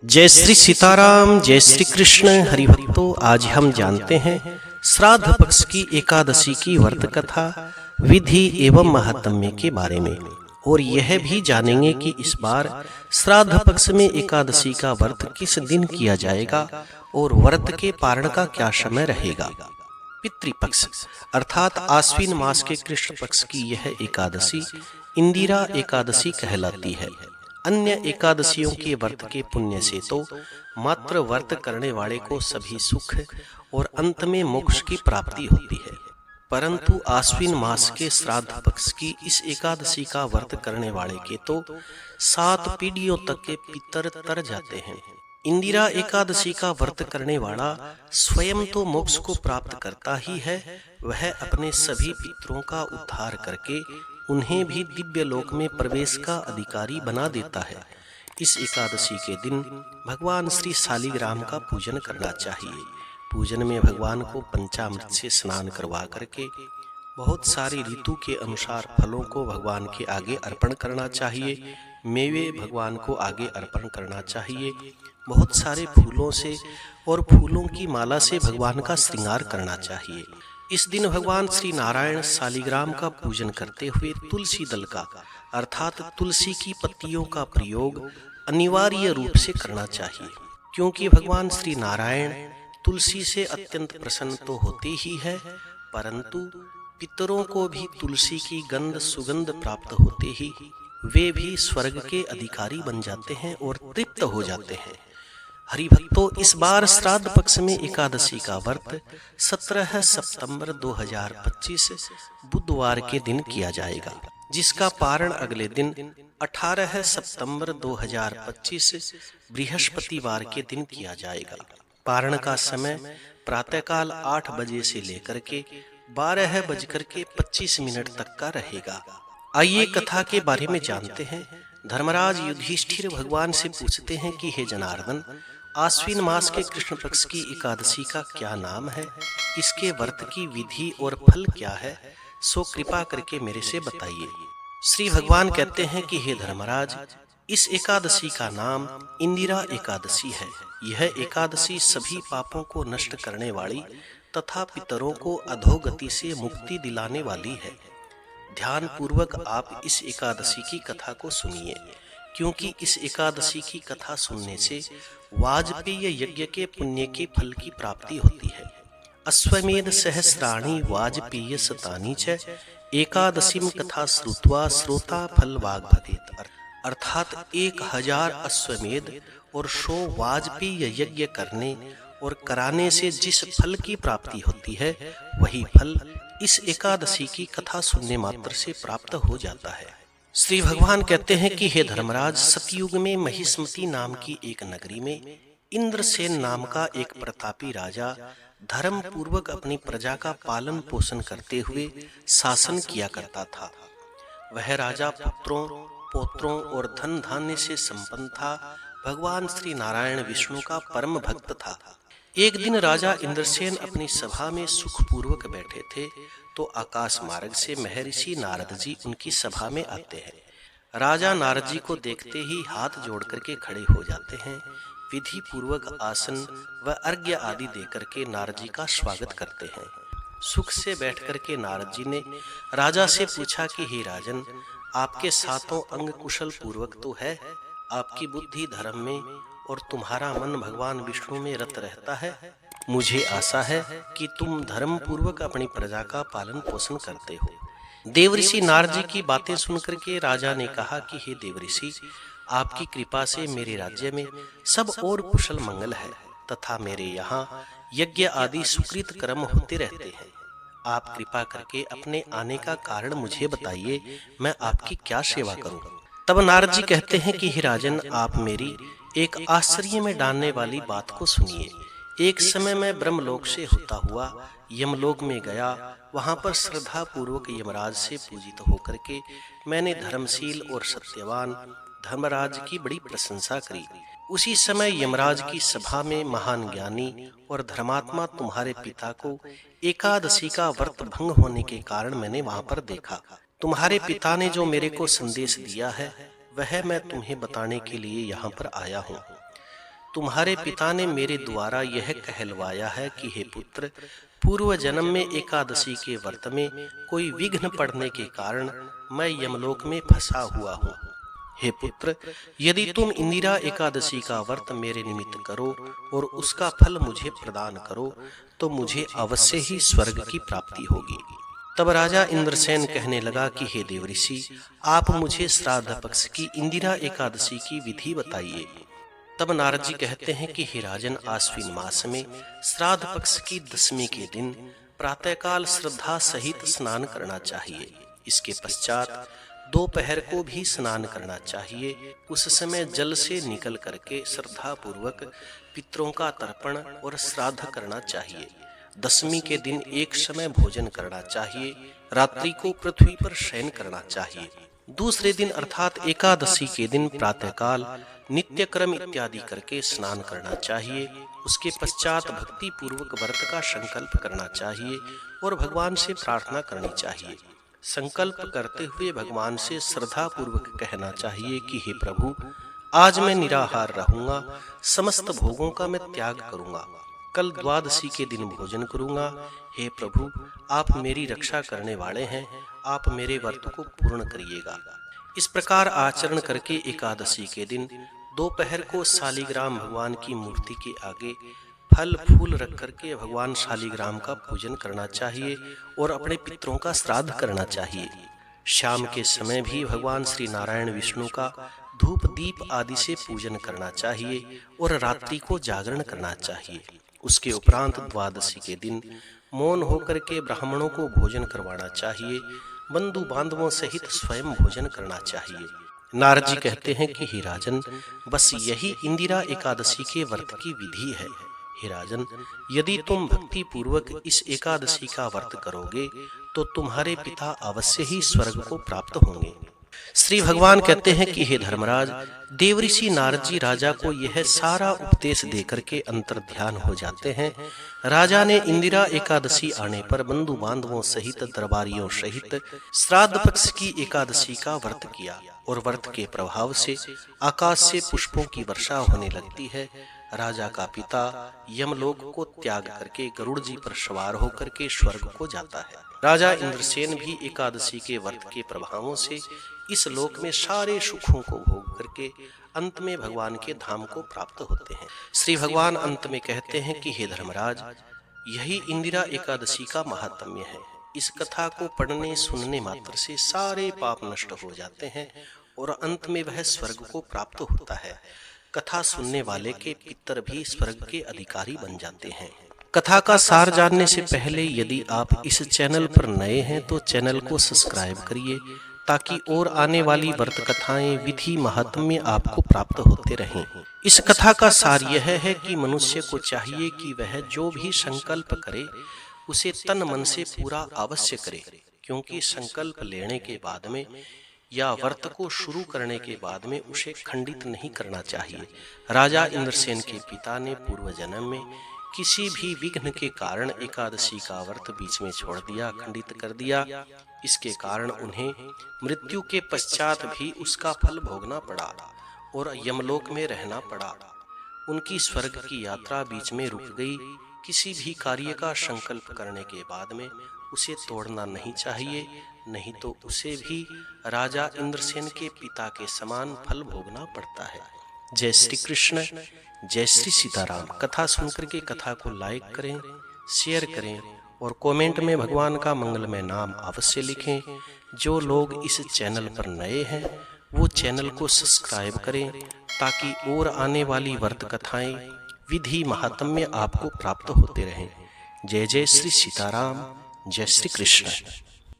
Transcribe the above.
जय श्री सीताराम, जय श्री कृष्ण। हरिभक्तों, आज हम जानते हैं श्राद्ध पक्ष की एकादशी की व्रत कथा, विधि एवं महात्म्य के बारे में। और यह भी जानेंगे कि इस बार श्राद्ध पक्ष में एकादशी का व्रत किस दिन किया जाएगा और व्रत के पारण का क्या समय रहेगा। पितृपक्ष अर्थात आश्विन मास के कृष्ण पक्ष की यह एकादशी इंदिरा एकादशी कहलाती है। अन्य एकादशियों के व्रत के पुण्य से तो मात्र व्रत करने वाले को सभी सुख और अंत में मोक्ष की प्राप्ति होती है, परंतु आश्विन मास के श्राद्ध पक्ष की इस एकादशी का व्रत करने वाले के तो 7 पीढ़ियों तक के पितर तर जाते हैं। इंदिरा एकादशी का व्रत करने वाला स्वयं तो मोक्ष को प्राप्त करता ही है, वह अपने सभी पितरों का उद्धार करके उन्हें भी दिव्य लोक में प्रवेश का अधिकारी बना देता है। इस एकादशी के दिन भगवान श्री शालिग्राम का पूजन करना चाहिए। पूजन में भगवान को पंचामृत से स्नान करवा करके बहुत सारी ऋतु के अनुसार फलों को भगवान के आगे अर्पण करना चाहिए। मेवे भगवान को आगे अर्पण करना चाहिए। बहुत सारे फूलों से और फूलों की माला से भगवान का श्रृंगार करना चाहिए। इस दिन भगवान श्री नारायण शालिग्राम का पूजन करते हुए तुलसी दल का अर्थात तुलसी की पत्तियों का प्रयोग अनिवार्य रूप से करना चाहिए, क्योंकि भगवान श्री नारायण तुलसी से अत्यंत प्रसन्न तो होते ही है, परंतु पितरों को भी तुलसी की गंध सुगंध प्राप्त होते ही वे भी स्वर्ग के अधिकारी बन जाते हैं और तृप्त हो जाते हैं। हरिभक्तों, इस बार श्राद्ध पक्ष में एकादशी का व्रत 17 सितंबर 2025 बुधवार के दिन किया जाएगा, जिसका पारण अगले दिन 18 सितंबर 2025 बृहस्पतिवार के दिन किया जाएगा। पारण का समय प्रातःकाल 8 बजे से लेकर के 12:25 तक का रहेगा। आइए कथा के बारे में जानते हैं। धर्मराज युधिष्ठिर भगवान से पूछते हैं कि हे जनार्दन, आश्विन मास के कृष्ण पक्ष की एकादशी का क्या नाम है, इसके व्रत की विधि और फल क्या है, सो कृपा करके मेरे से बताइए। श्री भगवान कहते हैं कि हे धर्मराज, इस एकादशी का नाम इंदिरा एकादशी है। यह एकादशी सभी पापों को नष्ट करने वाली तथा पितरों को अधोगति से मुक्ति दिलाने वाली है। ध्यान पूर्वक आप इस एकादशी की कथा को सुनिए, क्योंकि इस एकादशी की कथा सुनने से वाजपेय यज्ञ के पुण्य के फल की प्राप्ति होती है। अश्वमेध सहस्राणि वाजपेय शतानि च एकादशीम कथा श्रुत्वा श्रोता फल वाग भवेत्। अर्थात 1000 अश्वमेध और 100 वाजपेय यज्ञ करने और कराने से जिस फल की प्राप्ति होती है, वही फल इस एकादशी की कथा सुनने मात्र से प्राप्त हो जाता है। श्री भगवान कहते हैं कि हे धर्मराज, सतयुग में महिष्मति नाम की एक नगरी में इंद्रसेन नाम का एक प्रतापी राजा धर्म पूर्वक अपनी प्रजा का पालन पोषण करते हुए शासन किया करता था। वह राजा पुत्रों पौत्रों और धन धान्य से संपन्न था। भगवान श्री नारायण विष्णु का परम भक्त था। एक दिन राजा इंद्रसेन अपनी सभा में सुखपूर्वक बैठे थे तो आकाश मार्ग से महर्षि नारद जी उनकी सभा में आते हैं। राजा नारद जी को देखते ही हाथ जोड़ करके खड़े हो जाते हैं। विधि पूर्वक आसन व अर्घ्य आदि देकर के नारद जी का स्वागत करते हैं। सुख से बैठ करके नारद जी ने राजा से पूछा कि हे राजन, आपके सातों अंग कुशल पूर्वक तो है, आपकी बुद्धि धर्म में और तुम्हारा मन भगवान विष्णु में रत रहता है। मुझे आशा है कि तुम धर्म पूर्वक अपनी प्रजा का पालन पोषण करते हो। देवऋषि नारद जी की बातें सुनकर के राजा ने कहा कि हे देवऋषि, आपकी कृपा से मेरे राज्य में सब और कुशल मंगल है तथा मेरे यहाँ यज्ञ आदि सुकृत कर्म होते रहते हैं। आप कृपा करके अपने आने का कारण मुझे बताइए, मैं आपकी क्या सेवा करूं। तब नारद जी कहते हैं कि हे राजन, आप मेरी एक आश्चर्य में डालने वाली बात को सुनिए। एक समय मैं ब्रह्मलोक से होता हुआ यमलोक में गया। वहां पर श्रद्धा पूर्वक यमराज से पूजित होकर के मैंने धर्मशील और सत्यवान धर्मराज की बड़ी प्रशंसा करी। उसी समय यमराज की सभा में महान ज्ञानी और धर्मात्मा तुम्हारे पिता को एकादशी का व्रत भंग होने के कारण मैंने वहां पर देखा। तुम्हारे पिता ने जो मेरे को संदेश दिया है, वह मैं तुम्हें बताने के लिए यहाँ पर आया हूँ। तुम्हारे पिता ने मेरे द्वारा यह कहलवाया है कि हे पुत्र, पूर्व जन्म में एकादशी के व्रत में कोई विघ्न पड़ने के कारण मैं यमलोक में फंसा हुआ हूँ। हे पुत्र, यदि तुम इंदिरा एकादशी का व्रत मेरे निमित्त करो और उसका फल मुझे प्रदान करो तो मुझे अवश्य ही स्वर्ग की प्राप्ति होगी। तब राजा इंद्रसेन कहने लगा कि हे देवऋषि, आप मुझे श्राद्ध पक्ष की इंदिरा एकादशी की विधि बताइए। तब नारद जी कहते हैं कि हे राजन, आश्विन मास में श्राद्ध पक्ष की दशमी के दिन प्रातःकाल श्रद्धा सहित स्नान करना चाहिए। इसके पश्चात दोपहर को भी स्नान करना चाहिए। उस समय जल से निकल करके श्रद्धा पूर्वक पितरों का तर्पण और श्राद्ध करना चाहिए। दशमी के दिन एक समय भोजन करना चाहिए। रात्रि को पृथ्वी पर शयन करना चाहिए। दूसरे दिन अर्थात एकादशी के दिन प्रातःकाल नित्य कर्म इत्यादि करके स्नान करना चाहिए। उसके पश्चात भक्ति पूर्वक व्रत का संकल्प करना चाहिए और भगवान से प्रार्थना करनी चाहिए। संकल्प करते हुए भगवान से श्रद्धा पूर्वक कहना चाहिए कि हे प्रभु, आज मैं निराहार रहूंगा, समस्त भोगों का मैं त्याग करूंगा, कल द्वादशी के दिन भोजन करूंगा। हे प्रभु, आप मेरी रक्षा करने वाले हैं, आप मेरे व्रत को पूर्ण करिएगा। इस प्रकार आचरण करके एकादशी के दिन दोपहर को शालिग्राम भगवान की मूर्ति के आगे फल फूल रख करके भगवान शालिग्राम का पूजन करना चाहिए और अपने पितरों का श्राद्ध करना चाहिए। शाम के समय भी भगवान श्री नारायण विष्णु का धूप दीप आदि से पूजन करना चाहिए और रात्रि को जागरण करना चाहिए। उसके उपरांत द्वादशी के दिन मौन होकर के ब्राह्मणों को भोजन करवाना चाहिए। बंधु बांधवों सहित स्वयं भोजन करना चाहिए। नारद जी कहते हैं कि हे राजन, बस यही इंदिरा एकादशी के व्रत की विधि है। हे राजन, यदि तुम भक्ति पूर्वक इस एकादशी का व्रत करोगे तो तुम्हारे पिता अवश्य ही स्वर्ग को प्राप्त होंगे। श्री भगवान कहते हैं कि हे धर्मराज, देवऋषि नारद जी राजा को यह सारा उपदेश देकर के अंतर्ध्यान हो जाते हैं। राजा ने इंदिरा एकादशी आने पर बंधु बांधवों सहित दरबारियों सहित श्राद्ध पक्ष की एकादशी का व्रत किया और व्रत के प्रभाव से आकाश से पुष्पों की वर्षा होने लगती है। राजा का पिता यमलोक को त्याग करके गरुड़ जी पर सवार होकर के स्वर्ग को जाता है। राजा इंद्रसेन भी एकादशी के व्रत के प्रभावों से इस लोक में सारे सुखों को भोग करके अंत में भगवान के धाम को प्राप्त होते हैं। श्री भगवान अंत में कहते हैं कि हे धर्मराज, यही इंदिरा एकादशी का महात्म्य है। इस कथा को पढ़ने सुनने मात्र से सारे पाप नष्ट हो जाते हैं और अंत में वह स्वर्ग को प्राप्त होता है। कथा सुनने वाले के पितर भी स्वर्ग के अधिकारी बन जाते हैं। कथा का सार जानने से पहले यदि आप इस चैनल पर नए हैं तो चैनल को सब्सक्राइब करिए ताकि और आने वाली व्रत कथाएं विधि महात्म्य आपको प्राप्त होते रहें। इस कथा का सार यह है कि मनुष्य को चाहिए कि वह जो भी संकल्प करे उसे तन मन से पूरा अवश्य करे, क्योंकि संकल्प लेने के बाद में या व्रत को शुरू करने के बाद में उसे खंडित नहीं करना चाहिए। राजा इंद्रसेन के पिता ने पूर्व जन्म में किसी भी विघ्न के कारण एकादशी का व्रत बीच में छोड़ दिया, खंडित कर दिया। इसके कारण उन्हें मृत्यु के पश्चात भी उसका फल भोगना पड़ा और यमलोक में रहना पड़ा। उनकी स्वर्ग की यात्रा बीच में रुक गई। किसी भी कार्य का संकल्प करने के बाद में उसे तोड़ना नहीं चाहिए, नहीं तो उसे भी राजा इंद्रसेन के पिता के समान फल भोगना पड़ता है। जय श्री कृष्ण, जय श्री सीताराम। कथा सुनकर के कथा को लाइक करें, शेयर करें और कमेंट में भगवान का मंगलमय नाम अवश्य लिखें। जो लोग इस चैनल पर नए हैं वो चैनल को सब्सक्राइब करें ताकि और आने वाली व्रत कथाएं विधि महात्म्य आपको प्राप्त होते रहें। जय जय श्री सीताराम, जय श्री कृष्ण।